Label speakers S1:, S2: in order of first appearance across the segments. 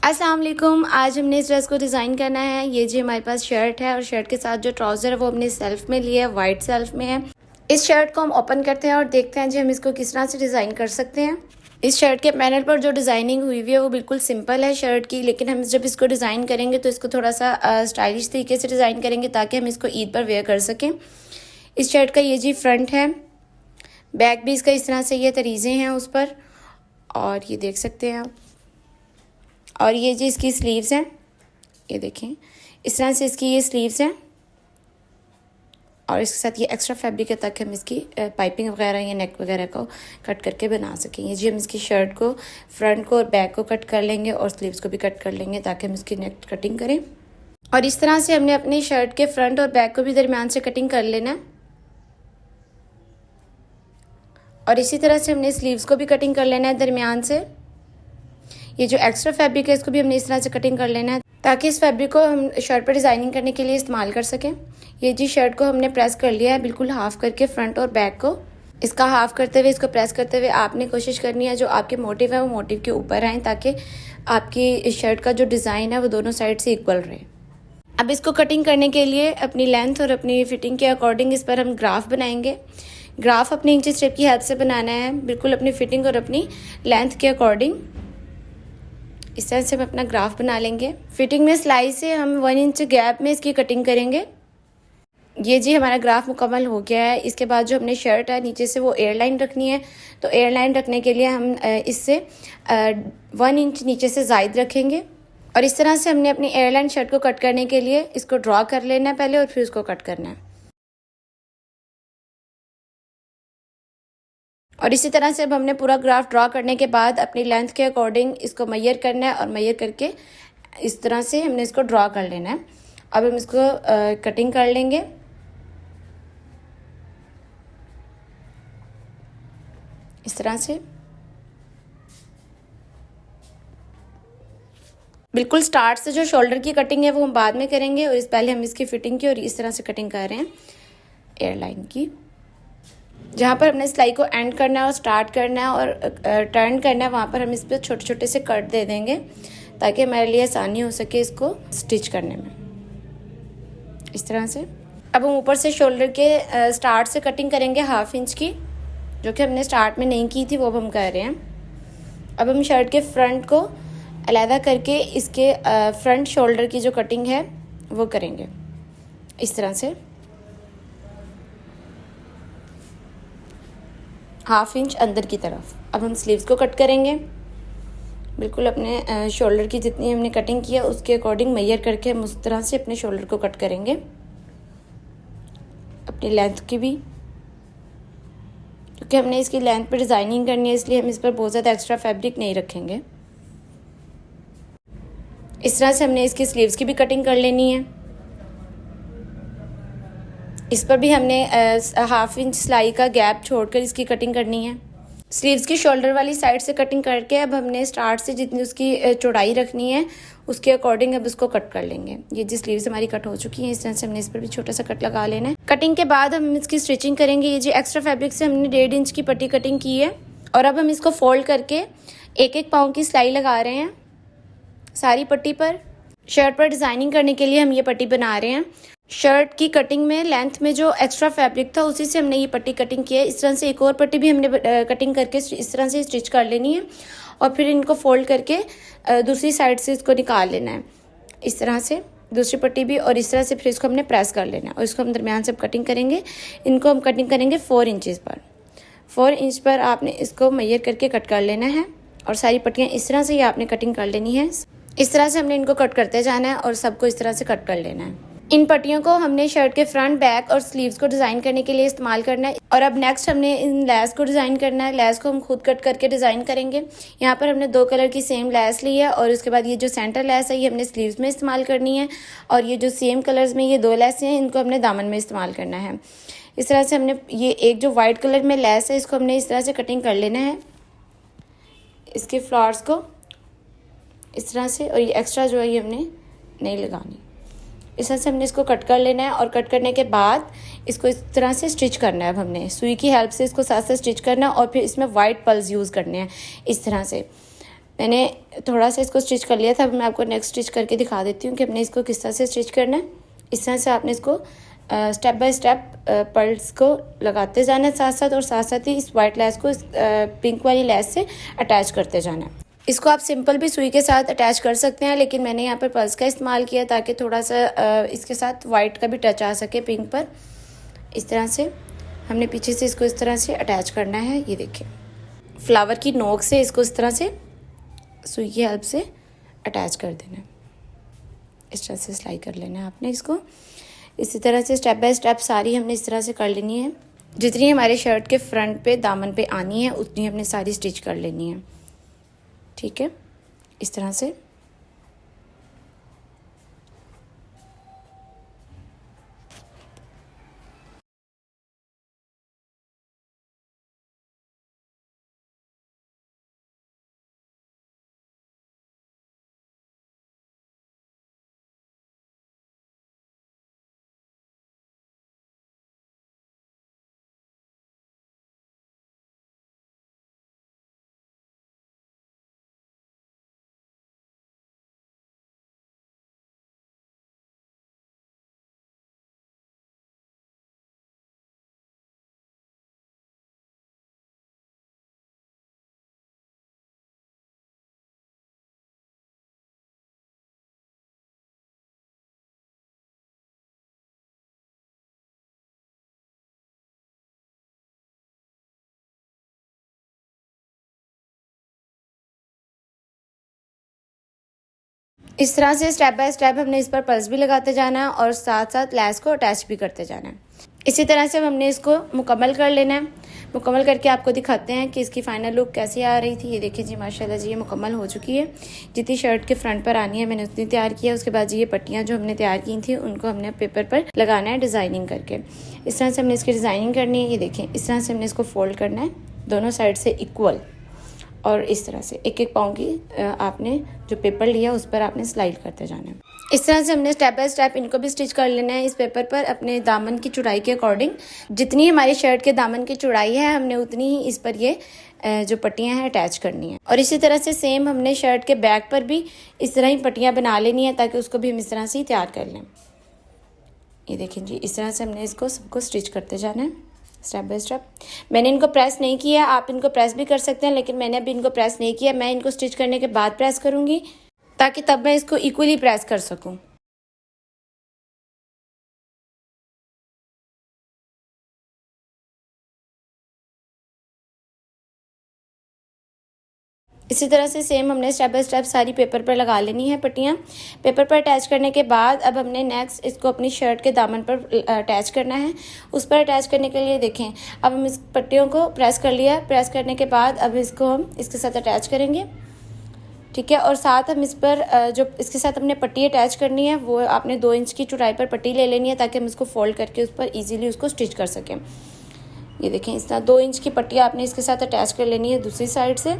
S1: अस्सलाम वालेकुम। आज हमने इस ड्रेस को डिज़ाइन करना है। ये जी हमारे पास शर्ट है और शर्ट के साथ जो ट्राउज़र है वो हमने सेल्फ में लिया है, वाइट सेल्फ में है। इस शर्ट को हम ओपन करते हैं और देखते हैं जी हम इसको किस तरह से डिज़ाइन कर सकते हैं। इस शर्ट के पैनल पर जो डिज़ाइनिंग हुई हुई है वो बिल्कुल सिंपल है शर्ट की, लेकिन हम जब इसको डिज़ाइन करेंगे तो इसको थोड़ा सा स्टाइलिश तरीके से डिज़ाइन करेंगे ताकि हम इसको ईद पर वेयर कर सकें। इस शर्ट का ये जी फ्रंट है, बैक भी इसका इस तरह से ये तरीज़े हैं उस पर, और ये देख सकते हैं आप। और ये जी इसकी स्लीव्स हैं, ये देखें इस तरह से इसकी ये स्लीव्स हैं, और इसके साथ ये एक्स्ट्रा फैब्रिक है ताकि हम इसकी पाइपिंग वगैरह या नेक वगैरह को कट करके बना सकें। ये जी हम इसकी शर्ट को फ्रंट को और बैक को कट कर लेंगे और स्लीव्स को भी कट कर लेंगे ताकि हम इसकी नेक कटिंग करें। और इस तरह से हमने अपनी शर्ट के फ्रंट और बैक को भी दरमियान से कटिंग कर लेना है, और इसी तरह से हमने स्लीव्स को भी कटिंग कर लेना है दरमियान से। ये जो एक्स्ट्रा फैब्रिक है इसको भी हमने इस तरह से कटिंग कर लेना है ताकि इस फैब्रिक को हम शर्ट पर डिज़ाइनिंग करने के लिए इस्तेमाल कर सकें। ये जी शर्ट को हमने प्रेस कर लिया है बिल्कुल हाफ करके, फ्रंट और बैक को। इसका हाफ करते हुए, इसको प्रेस करते हुए आपने कोशिश करनी है जो आपके मोटिव है वो मोटिव के ऊपर आए ताकि आपकी शर्ट का जो डिज़ाइन है वो दोनों साइड से इक्वल रहे। अब इसको कटिंग करने के लिए अपनी लेंथ और अपनी फिटिंग के अकॉर्डिंग इस पर हम ग्राफ बनाएंगे। ग्राफ अपनी इंची स्ट्रिप की हेल्प से बनाना है, बिल्कुल अपनी फिटिंग और अपनी लेंथ के अकॉर्डिंग। इस तरह से हम अपना ग्राफ बना लेंगे। फिटिंग में सिलाई से हम 1 इंच गैप में इसकी कटिंग करेंगे। ये जी हमारा ग्राफ मुकम्मल हो गया है। इसके बाद जो हमने शर्ट है नीचे से वो एयरलाइन रखनी है, तो एयरलाइन रखने के लिए हम इससे 1 इंच नीचे से ज़ायद रखेंगे। और इस तरह से हमने अपनी एयरलाइन शर्ट को कट करने के लिए इसको ड्रॉ कर लेना है पहले और फिर उसको कट करना है। और इसी तरह से अब हमने पूरा ग्राफ ड्रॉ करने के बाद अपनी लेंथ के अकॉर्डिंग इसको मेजर करना है और मेजर करके इस तरह से हमने इसको ड्रॉ कर लेना है। अब हम इसको कटिंग कर लेंगे। इस तरह से बिल्कुल स्टार्ट से जो शोल्डर की कटिंग है वो हम बाद में करेंगे, और इस पहले हम इसकी फिटिंग की और इस तरह से कटिंग कर रहे हैं एयरलाइन की। जहाँ पर हमने सिलाई को एंड करना है और स्टार्ट करना है और टर्न करना है वहाँ पर हम इस पर छोटे छोटे से कट दे देंगे ताकि हमारे लिए आसानी हो सके इसको स्टिच करने में। इस तरह से अब हम ऊपर से शोल्डर के स्टार्ट से कटिंग करेंगे 1/2 इंच की, जो कि हमने स्टार्ट में नहीं की थी, वो अब हम कर रहे हैं। अब हम शर्ट के फ्रंट को अलहदा करके इसके फ्रंट शोल्डर की जो कटिंग है वो करेंगे इस तरह से 1/2 इंच अंदर की तरफ। अब हम स्लीव्स को कट करेंगे बिल्कुल अपने शोल्डर की जितनी हमने कटिंग की है उसके अकॉर्डिंग मेजर करके हम उस तरह से अपने शोल्डर को कट करेंगे, अपनी लेंथ की भी, क्योंकि हमने इसकी लेंथ पर डिज़ाइनिंग करनी है इसलिए हम इस पर बहुत ज़्यादा एक्स्ट्रा फैब्रिक नहीं रखेंगे। इस तरह से हमने इसकी स्लीव्स की भी कटिंग कर लेनी है। इस पर भी हमने 1/2 इंच सिलाई का गैप छोड़कर इसकी कटिंग करनी है। स्लीव्स की शोल्डर वाली साइड से कटिंग करके अब हमने स्टार्ट से जितनी उसकी चौड़ाई रखनी है उसके अकॉर्डिंग अब उसको कट कर लेंगे। ये जी स्लीव्स हमारी कट हो चुकी हैं, इस तरह से हमने इस पर भी छोटा सा कट लगा लेना है। कटिंग के बाद हम इसकी स्टिचिंग करेंगे। ये जी एक्स्ट्रा फैब्रिक से हमने 1.5 इंच की पट्टी कटिंग की है, और अब हम इसको फोल्ड करके 1-1 पाँव की सिलाई लगा रहे हैं सारी पट्टी पर। शर्ट पर डिज़ाइनिंग करने के लिए हम ये पट्टी बना रहे हैं। शर्ट की कटिंग में लेंथ में जो एक्स्ट्रा फैब्रिक था उसी से हमने ये पट्टी कटिंग की है। इस तरह से एक और पट्टी भी हमने कटिंग करके इस तरह से स्टिच कर लेनी है, और फिर इनको फोल्ड करके दूसरी साइड से इसको निकाल लेना है इस तरह से, दूसरी पट्टी भी, और इस तरह से फिर इसको हमने प्रेस कर लेना है और इसको हम दरमियान से कटिंग करेंगे। इनको हम कटिंग करेंगे 4 इंचज़ पर। 4 इंच पर आपने इसको मेजर करके कट कर लेना है, और सारी पट्टियाँ इस तरह से ही आपने कटिंग कर लेनी है। इस तरह से हमने इनको कट करते जाना है और सबको इस तरह से कट कर लेना है। इन पट्टियों को हमने शर्ट के फ्रंट, बैक और स्लीव्स को डिज़ाइन करने के लिए इस्तेमाल करना है। और अब नेक्स्ट हमने इन लेस को डिज़ाइन करना है। लेस को हम खुद कट करके डिज़ाइन करेंगे। यहाँ पर हमने 2 कलर की सेम लेस ली है, और उसके बाद ये जो सेंटर लेस है ये हमने स्लीव्स में इस्तेमाल करनी है, और ये जो सेम कलर्स में ये 2 लेस हैं इनको हमने दामन में इस्तेमाल करना है। इस तरह से हमने ये एक जो वाइट कलर में लेस है इसको हमने इस तरह से कटिंग कर लेना है, इसके फ्लावर्स को इस तरह से, और ये एक्स्ट्रा जो है ये हमने नहीं लगानी। इस तरह से हमने इसको कट कर लेना है, और कट करने के बाद इसको इस तरह से स्टिच करना है। अब हमने सुई की हेल्प से इसको साथ साथ स्टिच करना है, और फिर इसमें वाइट पल्स यूज़ करने हैं इस तरह से। मैंने थोड़ा सा इसको स्टिच कर लिया था। अब मैं आपको नेक्स्ट स्टिच करके दिखा देती हूँ कि हमने इसको किस तरह से स्टिच करना है। इस तरह से आपने इसको स्टेप बाय स्टेप पर्ल्स को लगाते जाना है साथ साथ ही इस वाइट लेस को इस पिंक वाली लेस से अटैच करते जाना है। इसको आप सिंपल भी सुई के साथ अटैच कर सकते हैं, लेकिन मैंने यहाँ पर पर्ल्स का इस्तेमाल किया ताकि थोड़ा सा इसके साथ वाइट का भी टच आ सके पिंक पर। इस तरह से हमने पीछे से इसको इस तरह से अटैच करना है। ये देखिए, फ्लावर की नोक से इसको इस तरह से सुई की हेल्प से अटैच कर देना है। इस तरह से सिलाई कर लेना है आपने इसको। इसी तरह से स्टेप बाय स्टेप सारी हमने इस तरह से कर लेनी है। जितनी हमारे शर्ट के फ्रंट पे दामन पे आनी है उतनी हमने सारी स्टिच कर लेनी है। ठीक है, इस तरह से। इस तरह से स्टेप बाय स्टेप हमने इस पर पर्ल्स भी लगाते जाना है और साथ साथ लेस को अटैच भी करते जाना है। इसी तरह से हमने इसको मुकम्मल कर लेना है। मुकम्मल करके आपको दिखाते हैं कि इसकी फाइनल लुक कैसी आ रही थी। ये देखिए जी, माशाल्लाह जी, ये मुकम्मल हो चुकी है। जितनी शर्ट के फ्रंट पर आनी है मैंने उतनी तैयार किया। उसके बाद ये पट्टियाँ जो हमने तैयार की थी उनको हमने पेपर पर लगाना है डिज़ाइनिंग करके। इस तरह से हमने इसकी डिज़ाइनिंग करनी है। ये देखें, इस तरह से हमने इसको फोल्ड करना है दोनों साइड से इक्वल, और इस तरह से एक एक पाँव की आपने जो पेपर लिया उस पर आपने स्लाइड करते जाना है। इस तरह से हमने स्टेप बाय स्टेप इनको भी स्टिच कर लेना है इस पेपर पर अपने दामन की चौड़ाई के अकॉर्डिंग। जितनी हमारी शर्ट के दामन की चौड़ाई है हमने उतनी ही इस पर ये जो पट्टियां हैं अटैच करनी है। और इसी तरह से सेम हमने शर्ट के बैक पर भी इस तरह ही पट्टियां बना लेनी है ताकि उसको भी हम इस तरह से ही तैयार कर लें। ये देखें जी, इस तरह से हमने इसको सबको स्टिच करते जाना है स्टेप बाय स्टेप। मैंने इनको प्रेस नहीं किया, आप इनको प्रेस भी कर सकते हैं, लेकिन मैंने अभी इनको प्रेस नहीं किया। मैं इनको स्टिच करने के बाद प्रेस करूँगी ताकि तब मैं इसको इक्वली प्रेस कर सकूँ। इसी तरह से सेम हमने स्टेप बाय स्टेप सारी पेपर पर लगा लेनी है पट्टियाँ। पेपर पर अटैच करने के बाद अब हमने नेक्स्ट इसको अपनी शर्ट के दामन पर अटैच करना है। उस पर अटैच करने के लिए देखें, अब हम इस पट्टियों को प्रेस कर लिया। प्रेस करने के बाद अब इसको हम इसके साथ अटैच करेंगे। ठीक है, और साथ हम इस पर जो इसके साथ हमने पट्टी अटैच करनी है वो आपने 2 इंच की चौड़ाई पर पट्टी ले लेनी है ताकि हम इसको फोल्ड करके उस पर ईजीली उसको स्टिच कर सकें। ये देखें, इस तरह 2 इंच की पट्टी आपने इसके साथ अटैच कर लेनी है दूसरी साइड से।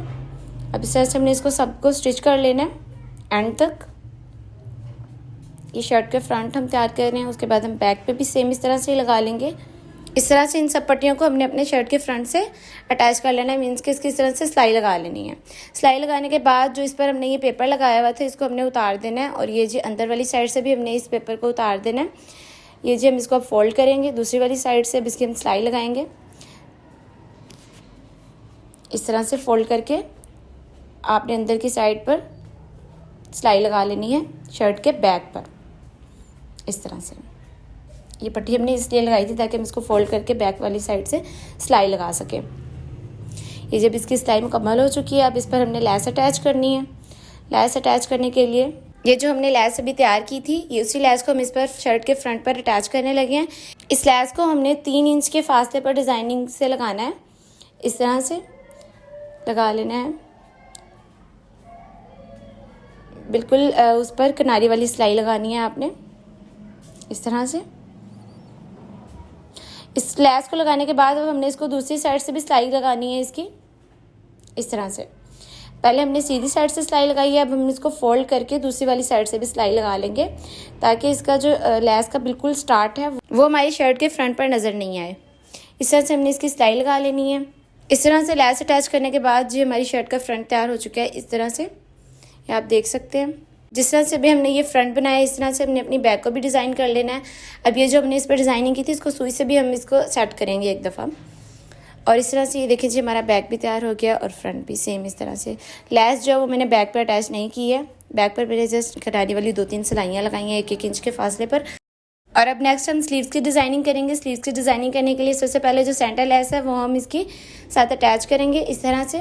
S1: अब इस तरह से हमने इसको सबको स्टिच कर लेना है एंड तक। ये शर्ट के फ्रंट हम तैयार कर रहे हैं, उसके बाद हम बैक पे भी सेम इस तरह से ही लगा लेंगे। इस तरह से इन सब पट्टियों को हमने अपने शर्ट के फ्रंट से अटैच कर लेना है, मीन्स कि इसकी इस तरह से सिलाई लगा लेनी है। सिलाई लगाने के बाद जो इस पर हमने ये पेपर लगाया हुआ था इसको हमने उतार देना है, और ये जी अंदर वाली साइड से भी हमने इस पेपर को उतार देना है। ये जी हम इसको अब फोल्ड करेंगे दूसरी वाली साइड से, अब इसकी हम सिलाई लगाएंगे। इस तरह से फोल्ड करके आपने अंदर की साइड पर सिलाई लगा लेनी है शर्ट के बैक पर। इस तरह से ये पट्टी हमने इसलिए लगाई थी ताकि हम इसको फोल्ड करके बैक वाली साइड से सिलाई लगा सकें। ये जब इसकी सिलाई मुकम्मल हो चुकी है, अब इस पर हमने लेस अटैच करनी है। लेस अटैच करने के लिए ये जो हमने लेस अभी तैयार की थी, ये उसी लेस को हम इस पर शर्ट के फ्रंट पर अटैच करने लगे हैं। इस लेस को हमने 3 इंच के फासले पर डिज़ाइनिंग से लगाना है। इस तरह से लगा लेना है, बिल्कुल उस पर किनारी वाली सिलाई लगानी है आपने। इस तरह से इस लेस को लगाने के बाद अब हमने इसको दूसरी साइड से भी सिलाई लगानी है इसकी। इस तरह से पहले हमने सीधी साइड से सिलाई लगाई है, अब हम इसको फोल्ड करके दूसरी वाली साइड से भी सिलाई लगा लेंगे ताकि इसका जो लेस का बिल्कुल स्टार्ट है वो हमारी शर्ट के फ्रंट पर नज़र नहीं आए। इस तरह से हमने इसकी सिलाई लगा लेनी है। इस तरह से लैस अटैच करने के बाद जी हमारी शर्ट का फ्रंट तैयार हो चुका है। इस तरह से ये आप देख सकते हैं। जिस तरह से भी हमने ये फ्रंट बनाया है, इस तरह से हमने अपनी बैक को भी डिज़ाइन कर लेना है। अब ये जो हमने इस पर डिज़ाइनिंग की थी, इसको सुई से भी हम इसको सेट करेंगे एक दफ़ा। और इस तरह से ये देखिए जी हमारा बैक भी तैयार हो गया और फ्रंट भी सेम इस तरह से। लैस जो है वो मैंने बैक पर अटैच नहीं की है, बैक पर मैंने जस्ट कटारी वाली 2-3 सिलाइयाँ लगाई हैं 1-1 इंच के फासले पर। और अब नेक्स्ट हम स्लीव्स की डिज़ाइनिंग करेंगे। स्लीव्स की डिज़ाइनिंग करने के लिए सबसे पहले जो सेंटर लेस है वो हम इसकी साथ अटैच करेंगे। इस तरह से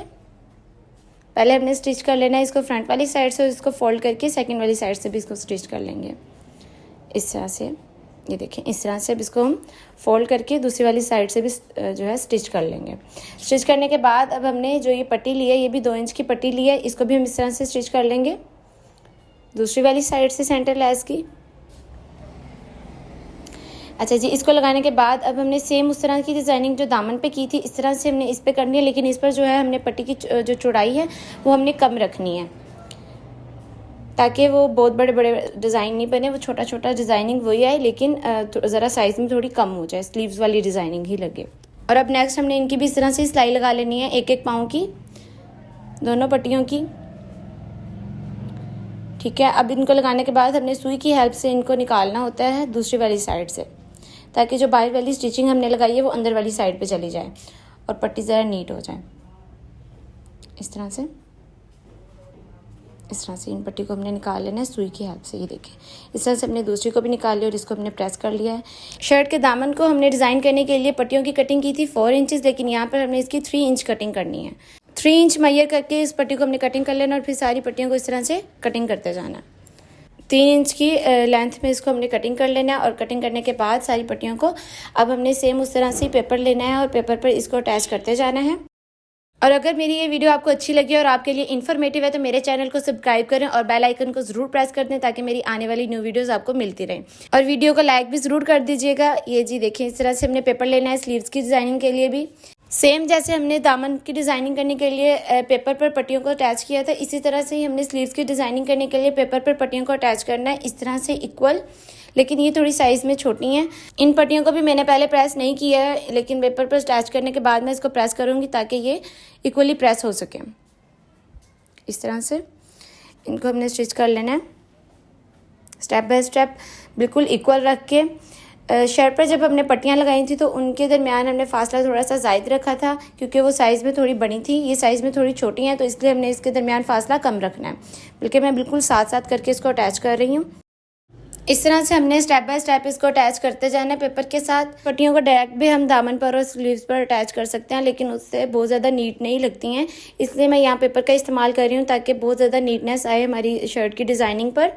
S1: पहले हमने स्टिच कर लेना है इसको फ्रंट वाली साइड से, और इसको फोल्ड करके सेकंड वाली साइड से भी इसको स्टिच कर लेंगे। इस तरह से ये देखें, इस तरह से अब इसको हम फोल्ड करके दूसरी वाली साइड से भी जो है स्टिच कर लेंगे। स्टिच करने के बाद अब हमने जो ये पट्टी ली है, ये भी 2 इंच की पट्टी ली है, इसको भी हम इस तरह से स्टिच कर लेंगे दूसरी वाली साइड से सेंटर लेस की। अच्छा जी, इसको लगाने के बाद अब हमने सेम उस तरह की डिज़ाइनिंग जो दामन पे की थी, इस तरह से हमने इस पे करनी है, लेकिन इस पर जो है हमने पट्टी की जो चौड़ाई है वो हमने कम रखनी है, ताकि वो बहुत बड़े बड़े डिज़ाइन नहीं बने, वो छोटा छोटा डिज़ाइनिंग वही आए, लेकिन ज़रा साइज़ में थोड़ी कम हो जाए, स्लीव्स वाली डिज़ाइनिंग ही लगे। और अब नेक्स्ट हमने इनकी भी इस तरह से सिलाई लगा लेनी है, 1-1 पाँव की, दोनों पट्टियों की। ठीक है, अब इनको लगाने के बाद हमने सुई की हेल्प से इनको निकालना होता है दूसरी वाली साइड से, ताकि जो बाहर वाली स्टिचिंग हमने लगाई है वो अंदर वाली साइड पे चली जाए और पट्टी ज़रा नीट हो जाए। इस तरह से इन पट्टी को हमने निकाल लेना है सुई की हेल्प से। ये देखें, इस तरह से हमने दूसरी को भी निकाल लिया और इसको हमने प्रेस कर लिया है। शर्ट के दामन को हमने डिज़ाइन करने के लिए पट्टियों की कटिंग की थी 4 इंचज़, लेकिन यहाँ पर हमने इसकी 3 इंच कटिंग करनी है। 3 इंच मैयर करके इस पट्टी को हमने कटिंग कर लेना और फिर सारी पट्टियों को इस तरह से कटिंग करते जाना। 3 इंच की लेंथ में इसको हमने कटिंग कर लेना है। और कटिंग करने के बाद सारी पट्टियों को अब हमने सेम उस तरह से पेपर लेना है और पेपर पर इसको अटैच करते जाना है। और अगर मेरी ये वीडियो आपको अच्छी लगी और आपके लिए इन्फॉर्मेटिव है तो मेरे चैनल को सब्सक्राइब करें और बेल आइकन को ज़रूर प्रेस कर दें, ताकि मेरी आने वाली न्यू वीडियोस आपको मिलती रहें। और वीडियो को लाइक भी ज़रूर कर दीजिएगा। ये जी देखें, इस तरह से हमने पेपर लेना है स्लीव्स की डिज़ाइनिंग के लिए भी। सेम जैसे हमने दामन की डिज़ाइनिंग करने के लिए पेपर पर पट्टियों को अटैच किया था, इसी तरह से ही हमने स्लीव्स की डिज़ाइनिंग करने के लिए पेपर पर पट्टियों को अटैच करना है, इस तरह से इक्वल। लेकिन ये थोड़ी साइज़ में छोटी हैं। इन पट्टियों को भी मैंने पहले प्रेस नहीं किया है, लेकिन पेपर पर अटैच करने के बाद मैं इसको प्रेस करूँगी ताकि ये इक्वली प्रेस हो सके। इस तरह से इनको हमने स्टिच कर लेना है स्टेप बाय स्टेप, बिल्कुल इक्वल रख के। शर्ट पर जब हमने पट्टियाँ लगाई थी तो उनके दरमियान हमने फासला थोड़ा सा ज़ायद रखा था, क्योंकि वो साइज़ में थोड़ी बड़ी थी, ये साइज़ में थोड़ी छोटी हैं, तो इसलिए हमने इसके दरमियान फासला कम रखना है। बल्कि मैं बिल्कुल साथ साथ करके इसको अटैच कर रही हूँ। इस तरह से हमने स्टेप बाय स्टेप इसको अटैच करते जाना है पेपर के साथ। पट्टियों को डायरेक्ट भी हम दामन पर और स्लीव्स पर अटैच कर सकते हैं, लेकिन उससे बहुत ज़्यादा नीट नहीं लगती हैं, इसलिए मैं यहाँ पेपर का इस्तेमाल कर रही हूँ ताकि बहुत ज़्यादा नीटनेस आए हमारी शर्ट की डिज़ाइनिंग पर।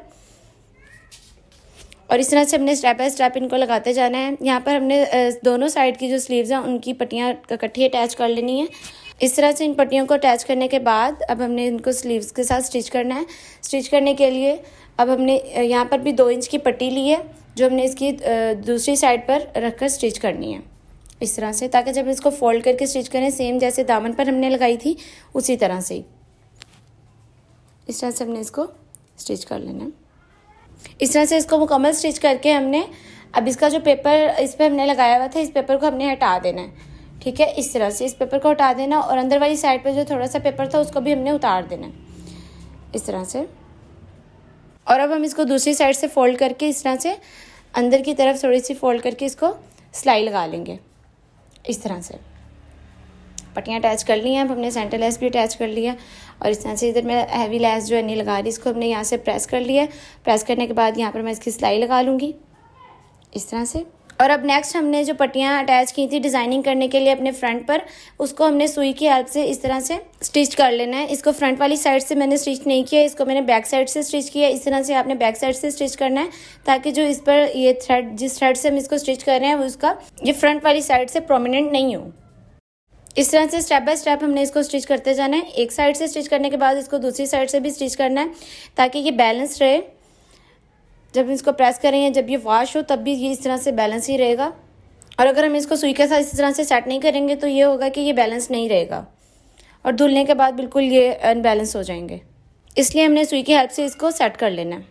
S1: और इस तरह से हमने स्टेप बाय स्टेप इनको लगाते जाना है। यहाँ पर हमने दोनों साइड की जो स्लीव्स हैं उनकी पट्टियाँ इकट्ठी अटैच कर लेनी है। इस तरह से इन पट्टियों को अटैच करने के बाद अब हमने इनको स्लीव्स के साथ स्टिच करना है। स्टिच करने के लिए अब हमने यहाँ पर भी 2 इंच की पट्टी ली है, जो हमने इसकी दूसरी साइड पर रखकर स्टिच करनी है इस तरह से, ताकि जब इसको फोल्ड करके स्टिच करें सेम जैसे दामन पर हमने लगाई थी उसी तरह से ही इस तरह से हमने इसको स्टिच कर लेना है। इस तरह से इसको मुकम्मल स्टिच करके हमने अब इसका जो पेपर इस पर हमने लगाया हुआ था, इस पेपर को हमने हटा देना है। ठीक है, इस तरह से इस पेपर को हटा देना और अंदर वाली साइड पर जो थोड़ा सा पेपर था उसको भी हमने उतार देना है इस तरह से। और अब हम इसको दूसरी साइड से फोल्ड करके इस तरह से अंदर की तरफ थोड़ी सी फोल्ड करके इसको सिलाई लगा लेंगे इस तरह से। पट्टियाँ अटैच कर ली हैं, अब हमने सेंटर लेस भी अटैच कर लिया और इस तरह से इधर मैं हैवी लेस जो है नहीं लगा रही, इसको हमने यहाँ से प्रेस कर लिया। प्रेस करने के बाद यहाँ पर मैं इसकी सिलाई लगा लूँगी इस तरह से। और अब नेक्स्ट हमने जो पट्टियाँ अटैच की थी डिज़ाइनिंग करने के लिए अपने फ्रंट पर, उसको हमने सुई की हेल्प से इस तरह से स्टिच कर लेना है। इसको फ्रंट वाली साइड से मैंने स्टिच नहीं किया, इसको मैंने बैक साइड से स्टिच किया। इस तरह से आपने बैक साइड से स्टिच करना है, ताकि जो इस पर ये थ्रेड जिस थ्रेड से हम इसको स्टिच कर रहे हैं वो उसका ये फ्रंट वाली साइड से प्रोमिनेंट नहीं हो। इस तरह से स्टेप बाय स्टेप हमने इसको स्टिच करते जाना है। एक साइड से स्टिच करने के बाद इसको दूसरी साइड से भी स्टिच करना है, ताकि ये बैलेंस रहे। जब इसको प्रेस करेंगे, जब ये वॉश हो तब भी ये इस तरह से बैलेंस ही रहेगा। और अगर हम इसको सुई के साथ इस तरह से सेट नहीं करेंगे तो ये होगा कि ये बैलेंस नहीं रहेगा और धुलने के बाद बिल्कुल ये अनबैलेंस हो जाएंगे। इसलिए हमने सुई की हेल्प से इसको सेट कर लेना है।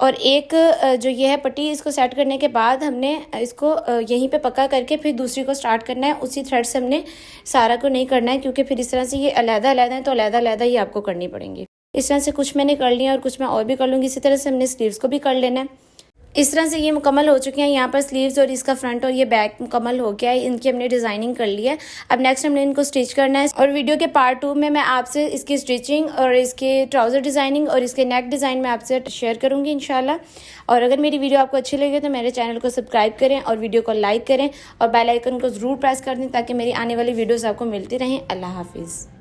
S1: और एक जो ये है पट्टी, इसको सेट करने के बाद हमने इसको यहीं पे पक्का करके फिर दूसरी को स्टार्ट करना है। उसी थ्रेड से हमने सारा को नहीं करना है, क्योंकि फिर इस तरह से ये अलग-अलग है तो अलग-अलग ही आपको करनी पड़ेंगी। इस तरह से कुछ मैंने कर लिया और कुछ मैं और भी कर लूँगी। इसी तरह से हमने स्लीव्स को भी कर लेना है। इस तरह से ये मुकम्मल हो चुके हैं। यहाँ पर स्लीव्स और इसका फ्रंट और ये बैक मुकम्मल हो गया है। इनकी हमने डिज़ाइनिंग कर ली है। अब नेक्स्ट हमने इनको स्टिच करना है और वीडियो के पार्ट 2 में मैं आपसे इसकी स्टिचिंग और इसके ट्राउज़र डिज़ाइनिंग और इसके नेक डिज़ाइन में आपसे शेयर करूँगी इंशाल्लाह। और अगर मेरी वीडियो आपको अच्छी लगे तो मेरे चैनल को सब्सक्राइब करें और वीडियो को लाइक करें और बेल आइकन को ज़रूर प्रेस कर दें ताकि मेरी आने वाली वीडियोज़ आपको मिलती रहें। अल्लाह हाफिज़।